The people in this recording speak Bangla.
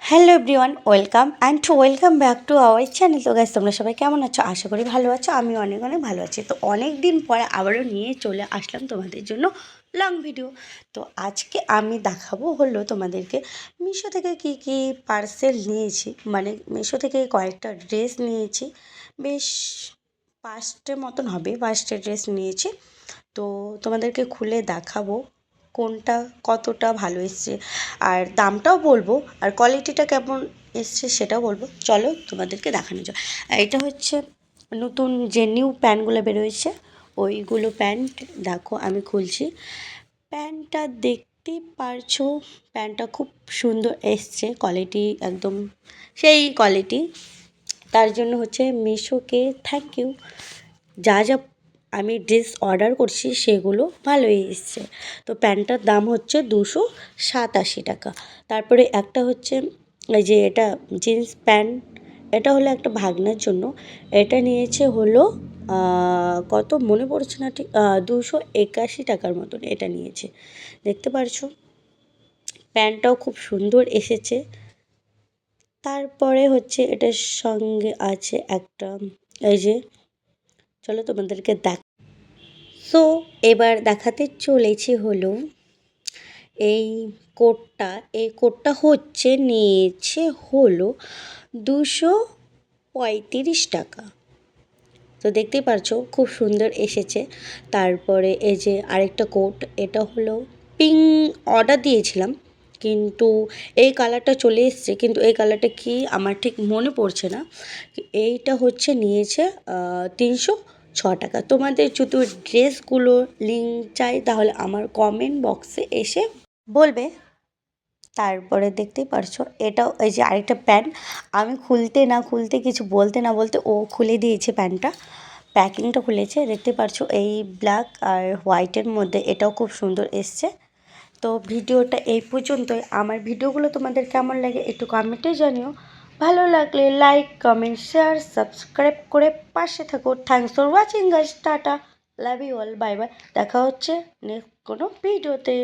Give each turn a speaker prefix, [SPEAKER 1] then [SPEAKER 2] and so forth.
[SPEAKER 1] Hello everyone, welcome back to our channel. তো গাইস, তোমরা সবাই কেমন আছো? আশা করি ভালো আছো। আমি অনেক অনেক ভালো আছি। তো অনেক দিন পরে আবারও নিয়ে চলে আসলাম তোমাদের জন্য লং ভিডিও। তো আজকে আমি দেখাবো হলো তোমাদেরকে মিশো থেকে কি কি পার্সেল নিয়েছি। মানে মিশো থেকে কয়েকটা ড্রেস নিয়েছি, বেশ 5টে মতন হবে। 5টে ড্রেস নিয়েছি। তো তোমাদেরকে খুলে দেখাবো কোনটা কতটা ভালো এসছে, আর দামটাও বলবো, আর কোয়ালিটিটা কেমন এসছে সেটাও বলবো। চলো তোমাদেরকে দেখানো যায়। এটা হচ্ছে নতুন যে নিউ প্যান্টগুলো বেরোয়েছে, ওইগুলো প্যান্ট। দেখো আমি খুলছি প্যান্টটা, দেখতেই পারছো প্যান্টটা খুব সুন্দর এসছে, কোয়ালিটি একদম সেই কোয়ালিটি। তার জন্য হচ্ছে মিশোকে থ্যাংক ইউ। যা যা আমি ড্রেস অর্ডার করছি সেগুলো ভালোই এসছে। তো প্যান্টটার দাম হচ্ছে 287 টাকা। তারপরে একটা হচ্ছে এই যে এটা জিন্স প্যান্ট, এটা হলো একটা ভাগনার জন্য। এটা নিয়েছে হলো কত মনে পড়ছে না ঠিক, 281 টাকার মতন এটা নিয়েছে। দেখতে পারছো প্যান্টটাও খুব সুন্দর এসেছে। তারপরে হচ্ছে এটার সঙ্গে আছে একটা, এই যে চলো তোমাদেরকে সো এবার দেখাতে চলেছি হলো এই কোটটা। এই কোটটা হচ্ছে নিয়েছে হলো 235 টাকা। তো দেখতেই পারছো খুব সুন্দর এসেছে। তারপরে এই যে আরেকটা কোট, এটা হলো পিঙ্ক, অর্ডার দিয়েছিলাম কিন্তু এই কালারটা চলে এসছে, কিন্তু এই কালারটা কি আমার ঠিক মনে পড়ছে না। এইটা হচ্ছে নিয়েছে 306 টাকা। তোমাদের যদি ড্রেসগুলো লিঙ্ক চাই তাহলে আমার কমেন্ট বক্সে এসে বলবে। তারপরে দেখতেই পারছো এটাও এই যে আরেকটা প্যান্ট, আমি খুলতে কিছু বলতে না বলতে ও খুলে দিয়েছে প্যান্টটা, প্যাকিংটা খুলেছে। দেখতে পারছো এই ব্ল্যাক আর হোয়াইটের মধ্যে, এটাও খুব সুন্দর এসছে। তো ভিডিওটা এই পর্যন্তই। আমার ভিডিওগুলো তোমাদের কেমন লাগে একটু কমেন্টে জানিও। ভালো লাগলে লাইক, কমেন্ট, শেয়ার, সাবস্ক্রাইব করে পাশে থাকো। Thanks for watching guys, tata, love you all, bye bye. দেখা হচ্ছে নেক্সট কোনো ভিডিওতে।